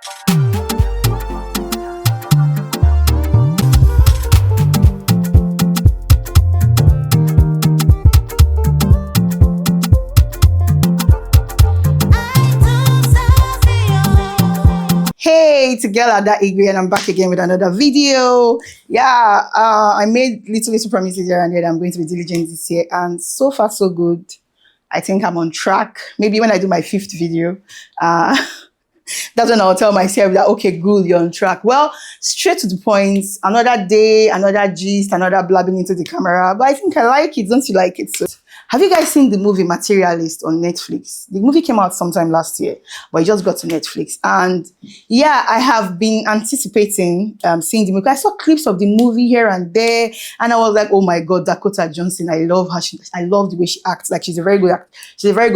Hey, it's girl Ada Igwe, and I'm back again with another video. Yeah, I made little promises here and there that I'm going to be diligent this year, and so far so good. I think I'm on track. Maybe when I do my 5th video, that's when I'll tell myself that, okay, good, you're on track. Well, straight to the point, another day, another gist, another blabbing into the camera, but I think I like it. Don't you like it? So, have you guys seen the movie Materialist on Netflix? The movie came out sometime last year, but it just got to Netflix. And yeah, I have been anticipating seeing the movie. I saw clips of the movie here and there, and I was like, oh my God, Dakota Johnson, I love her. I love the way she acts. Like she's a very good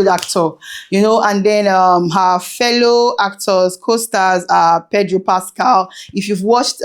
actor, you know. And then her fellow actors, co-stars are Pedro Pascal. If you've watched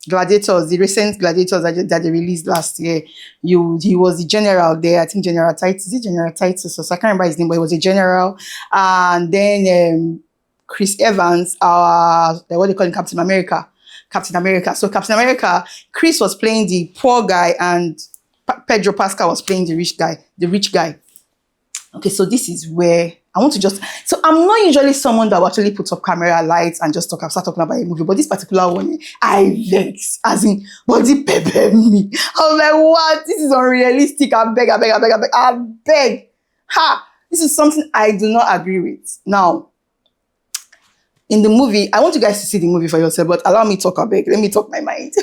Gladiators, the recent Gladiators that they released last year, he was the general there. I think General Titus. Is it General Titus? So I can't remember his name, but he was a general. And then Chris Evans, what they call him, Captain America. So Captain America, Chris was playing the poor guy, and Pedro Pascal was playing the rich guy. Okay, so this is where I want to so I'm not usually someone that will actually put up camera lights and just start talking about a movie, but this particular one, I vex, as in, body pepper me. I was like, what? This is unrealistic. I beg. Ha! This is something I do not agree with. Now, in the movie, I want you guys to see the movie for yourself, but allow me to talk, I beg. Let me talk my mind.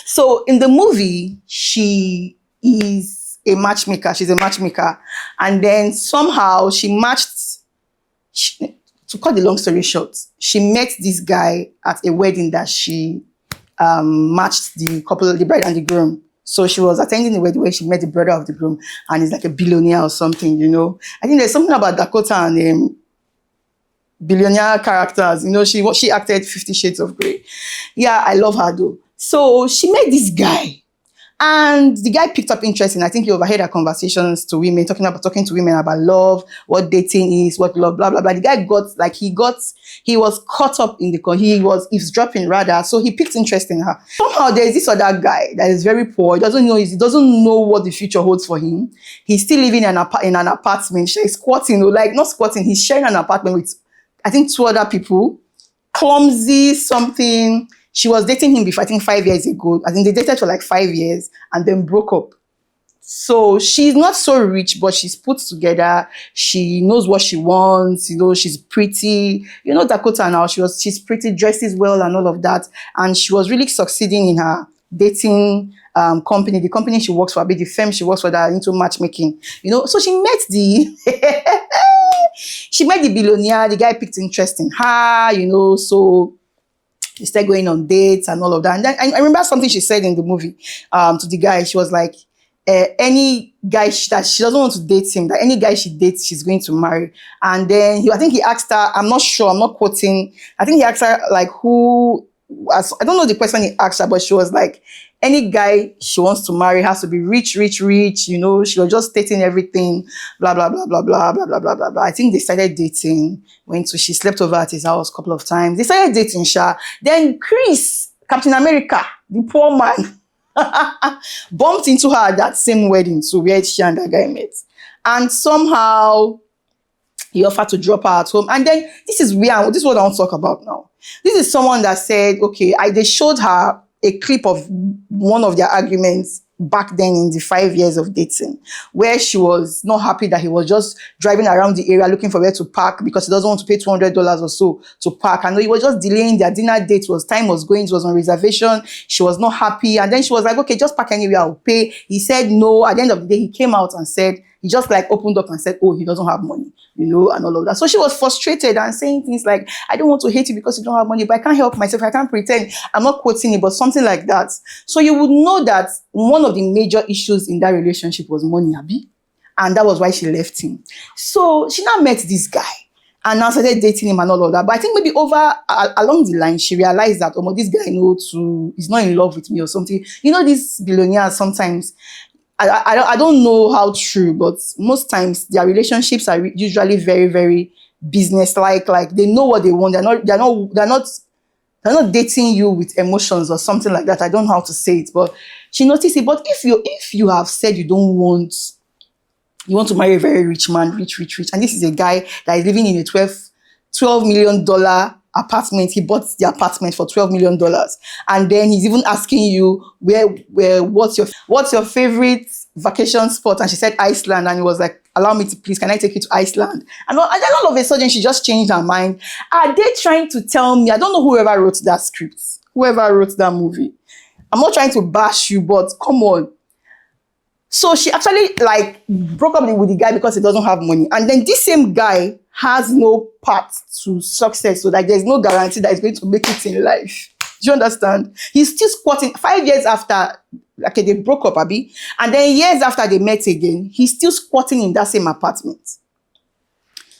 So in the movie, she is a matchmaker. She's a matchmaker. And then somehow she to cut the long story short, she met this guy at a wedding that she matched the couple, the bride and the groom. So she was attending the wedding where she met the brother of the groom, and he's like a billionaire or something, you know. I think there's something about Dakota and billionaire characters. You know, she acted 50 Shades of Grey. Yeah, I love her though. So she met this guy. And the guy picked up interest in, I think he overheard her conversations to women, talking to women about love, what dating is, what love, blah, blah, blah. The guy he was caught up in he was eavesdropping rather. So he picked interest in her. Somehow there's this other guy that is very poor. He doesn't know what the future holds for him. He's still living in an apartment. She's squatting, like not squatting. He's sharing an apartment with, I think, 2 other people. Clumsy, something. She was dating him before, I think 5 years ago. I think they dated for like 5 years and then broke up. So she's not so rich, but she's put together. She knows what she wants. You know, she's pretty. You know, Dakota now, she's pretty, dresses well and all of that. And she was really succeeding in her dating company. The company she works for, the firm she works for that are into matchmaking. You know, so she met the billionaire. The guy picked interest in her, you know, so they started going on dates and all of that. And then I remember something she said in the movie to the guy. She was like, any guy that she doesn't want to date him, that any guy she dates, she's going to marry. And then I think he asked her, I'm not sure, I'm not quoting. I think he asked her, like, I don't know the question he asked her, but she was like, any guy she wants to marry has to be rich, you know. She was just stating everything, blah, blah, blah, blah, blah, blah, blah, blah, blah, blah. I think they started dating, she slept over at his house a couple of times. They started dating, Sha. Then Chris, Captain America, the poor man, bumped into her at that same wedding, so where she and that guy met. And somehow he offered to drop her at home. And then this is what I want to talk about now. This is someone that said, okay, they showed her a clip of one of their arguments back then in the 5 years of dating, where she was not happy that he was just driving around the area looking for where to park because he doesn't want to pay $200 or so to park. And he was just delaying their dinner date. Time was going, it was on reservation. She was not happy. And then she was like, okay, just park anywhere, I'll pay. He said no. At the end of the day, he came out and said, he just like opened up and said, oh, he doesn't have money, you know, and all of that. So she was frustrated and saying things like, I don't want to hate you because you don't have money, but I can't help myself. I can't pretend. I'm not quoting it, but something like that. So you would know that one of the major issues in that relationship was money, Abi. And that was why she left him. So she now met this guy and now started dating him and all of that. But I think maybe along the line, she realized that, oh, this guy he's not in love with me or something. You know, these billionaires sometimes, I don't know how true, but most times their relationships are usually very, very business like they know what they want. They're not dating you with emotions or something like that. I don't know how to say it, but she noticed it. But if you have said you want to marry a very rich man, rich, and this is a guy that is living in a $12 million apartment. He bought the apartment for $12 million, and then he's even asking you what's your favorite vacation spot, and she said Iceland, and he was like, allow me to, please, can I take you to Iceland? And then all of a sudden she just changed her mind. Are they trying to tell me, I don't know whoever wrote that script, whoever wrote that movie, I'm not trying to bash you, but come on. So she actually like broke up with the guy because he doesn't have money. And then this same guy has no path to success. So that there's no guarantee that he's going to make it in life. Do you understand? He's still squatting 5 years after, okay, they broke up, Abby. And then years after they met again, he's still squatting in that same apartment.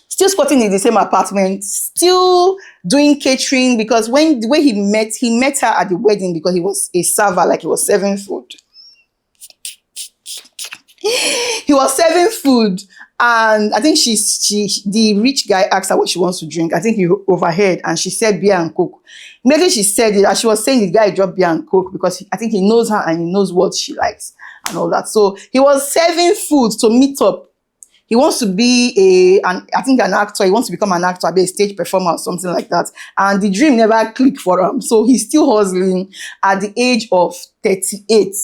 Still squatting in the same apartment, still doing catering, because the way he met her at the wedding because he was a server, like he was serving food. He was serving food, and I think the rich guy asked her what she wants to drink. I think he overheard, and she said beer and coke. Maybe she said it as she was saying the guy dropped beer and coke because I think he knows her and he knows what she likes and all that. So he was serving food to meet up. He wants to be an actor. He wants to become an actor, be a stage performer or something like that. And the dream never clicked for him. So he's still hustling at the age of 38.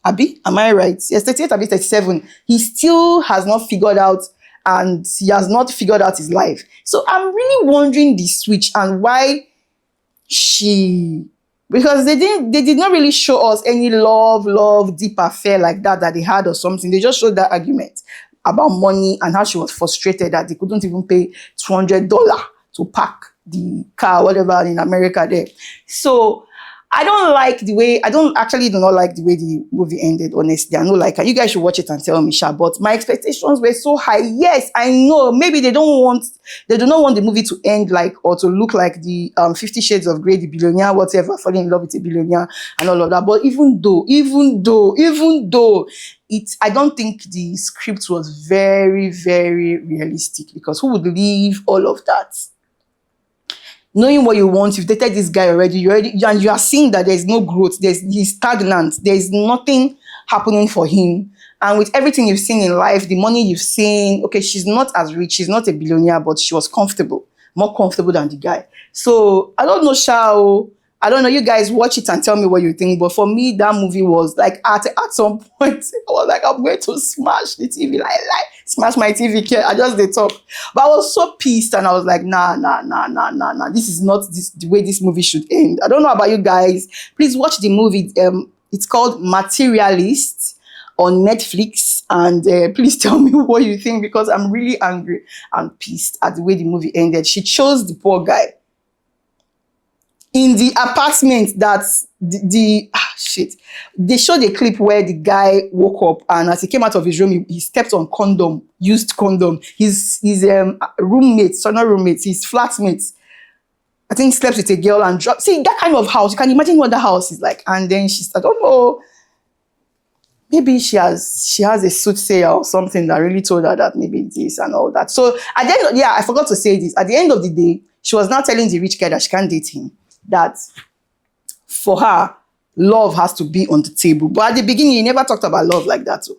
Abi, am I right? Yes, 38, Abi, 37. He still has not figured out, and he has not figured out his life. So I'm really wondering the switch and why because they did not really show us any love, deep affair like that they had or something. They just showed that argument about money and how she was frustrated that they couldn't even pay $200 to park the car, whatever, in America there. So I do not like the way the movie ended, honestly. I know, like, you guys should watch it and tell me, Sha, but my expectations were so high. Yes, I know, maybe they do not want the movie to end like, or to look like the 50 Shades of Grey, the billionaire, whatever, falling in love with a billionaire and all of that. But even though, I don't think the script was very, very realistic, because who would leave all of that? Knowing what you want, you've dated this guy already, and you are seeing that there's no growth, he's stagnant, there's nothing happening for him. And with everything you've seen in life, the money you've seen, okay, she's not as rich, she's not a billionaire, but she was comfortable, more comfortable than the guy. So I don't know, Shao. I don't know, you guys watch it and tell me what you think. But for me, that movie was like, at some point, I was like, I'm going to smash the TV, like smash my TV here. I just did talk. But I was so pissed, and I was like, nah. This is not the way this movie should end. I don't know about you guys. Please watch the movie. It's called Materialist on Netflix. And please tell me what you think, because I'm really angry and pissed at the way the movie ended. She chose the poor guy in the apartment that they showed a clip where the guy woke up, and as he came out of his room, he stepped on used condom. His roommates, not roommates, his flatmates, I think, slept with a girl and dropped. See, that kind of house, you can imagine what the house is like. And then I don't know, maybe she has a soothsayer or something that really told her that maybe this and all that. So at the end, I forgot to say this. At the end of the day, she was now telling the rich guy that she can't date him, that for her, love has to be on the table. But at the beginning, you never talked about love like that. So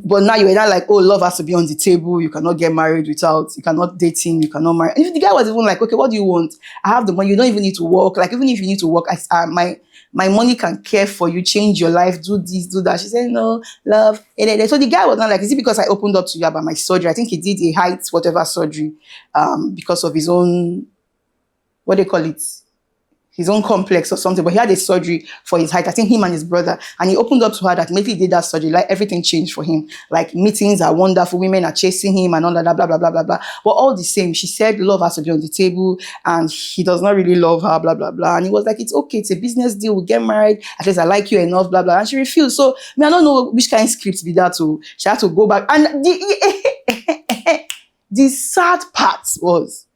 but now you're not like, oh, love has to be on the table. You cannot get married you cannot date him, you cannot marry. And if the guy was even like, okay, what do you want? I have the money. You don't even need to work. Like, even if you need to work, my money can care for you, change your life, do this, do that. She said, no, love. So the guy was not like, is it because I opened up to you about my surgery? I think he did a height, whatever surgery, because of his own, what they call it? His own complex or something, but he had a surgery for his height. I think him and his brother, and he opened up to her that maybe he did that surgery, like everything changed for him. Like, meetings are wonderful, women are chasing him and all that, blah, blah, blah, blah, blah. But all the same, she said love has to be on the table, and he does not really love her, blah, blah, blah. And he was like, it's okay, it's a business deal, we'll get married, at least I like you enough, blah, blah. And she refused. So, I don't know which kind of script be that. So she had to go back. And the sad part was,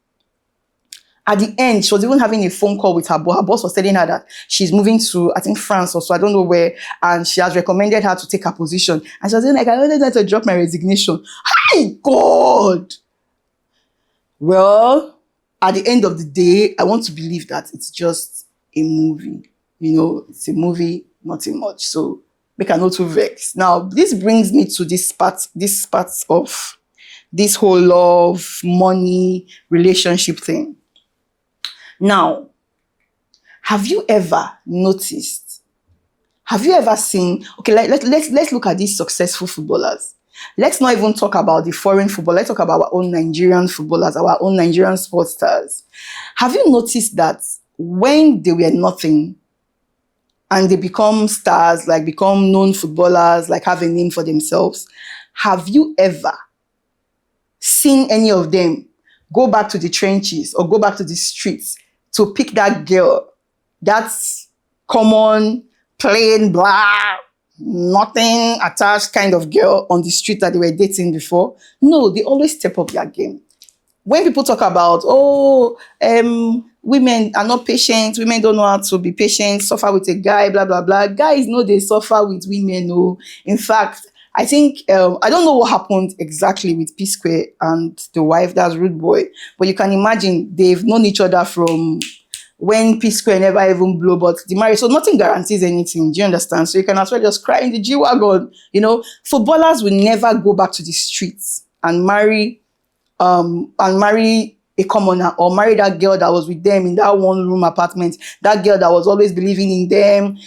at the end, she was even having a phone call with her boss. Her boss was telling her that she's moving to, I think, France or so, I don't know where, and she has recommended her to take her position. And she was saying, like, I wanted her to drop my resignation. Hi, God! Well, at the end of the day, I want to believe that it's just a movie. It's a movie, nothing much. So make a note to vex. Now, this brings me to this part of this whole love, money, relationship thing. Now, have you ever noticed? Have you ever seen? Okay, let's look at these successful footballers. Let's not even talk about the foreign football. Let's talk about our own Nigerian footballers, our own Nigerian sports stars. Have you noticed that when they were nothing and they become stars, like become known footballers, like have a name for themselves, have you ever seen any of them go back to the trenches or go back to the streets to pick that girl, that's common, plain, blah, nothing attached kind of girl on the street that they were dating before? No, they always step up their game. When people talk about, women are not patient, women don't know how to be patient, suffer with a guy, blah, blah, blah. Guys know they suffer with women. No. In fact, I think, I don't know what happened exactly with P Square and the wife, that's Rude Boy, but you can imagine they've known each other from when P Square never even blew but the marriage. So nothing guarantees anything. Do you understand? So you can as well just cry in the G-Wagon. Footballers will never go back to the streets and marry a commoner or marry that girl that was with them in that one room apartment, that girl that was always believing in them,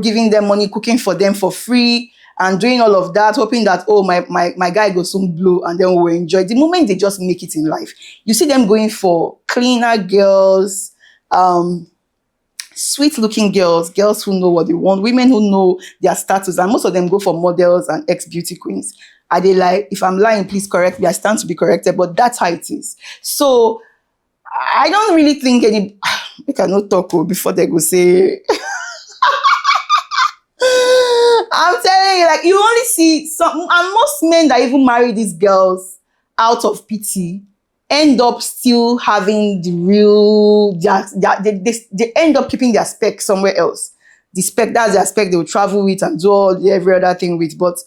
giving them money, cooking for them for free, and doing all of that, hoping that, my guy will soon blow and then we'll enjoy. The moment they just make it in life, you see them going for cleaner girls, sweet looking girls who know what they want, women who know their status, and most of them go for models and ex-beauty queens. Are they like, if I'm lying, please correct me, I stand to be corrected, but that's how it is. So I don't really think they cannot talk before they go say, I'm telling you, like, you only see some, and most men that even marry these girls out of pity end up still having the real, they end up keeping their spec somewhere else. The spec, that's the spec they will travel with and do every other thing with. But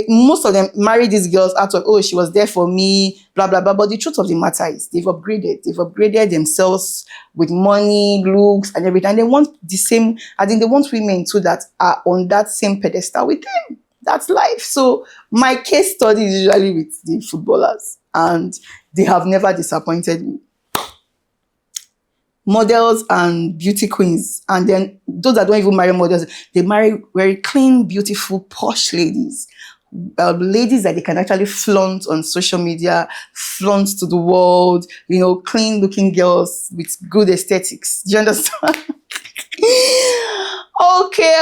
most of them marry these girls out of, she was there for me, blah, blah, blah. But the truth of the matter is they've upgraded themselves with money, looks, and everything. And they want the same, I think they want women too that are on that same pedestal with them. That's life. So my case study is usually with the footballers, and they have never disappointed me. Models and beauty queens, and then those that don't even marry models, they marry very clean, beautiful, posh ladies. Ladies that they can actually flaunt on social media, flaunt to the world, clean looking girls with good aesthetics. Do you understand? Okay.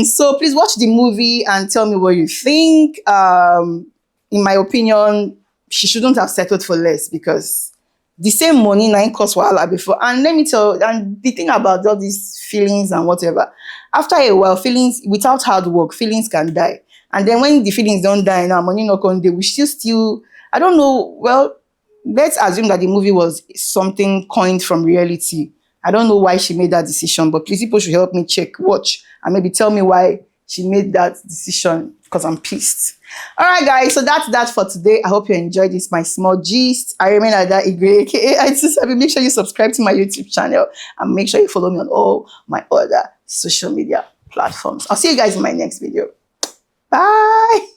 So please watch the movie and tell me what you think. In my opinion, she shouldn't have settled for less, because the same money 9 cost wahala before. And let me tell you, and the thing about all these feelings and whatever, after a while, feelings, without hard work, feelings can die. And then when the feelings don't die now, money not on day, we still, I don't know, well, let's assume that the movie was something coined from reality. I don't know why she made that decision, but please, people should help me watch, and maybe tell me why she made that decision, because I'm pissed. All right, guys, so that's that for today. I hope you enjoyed this, my small gist. I remain Ada Igwe, aka i2sabbi. Make sure you subscribe to my YouTube channel, and make sure you follow me on all my other social media platforms. I'll see you guys in my next video. Bye.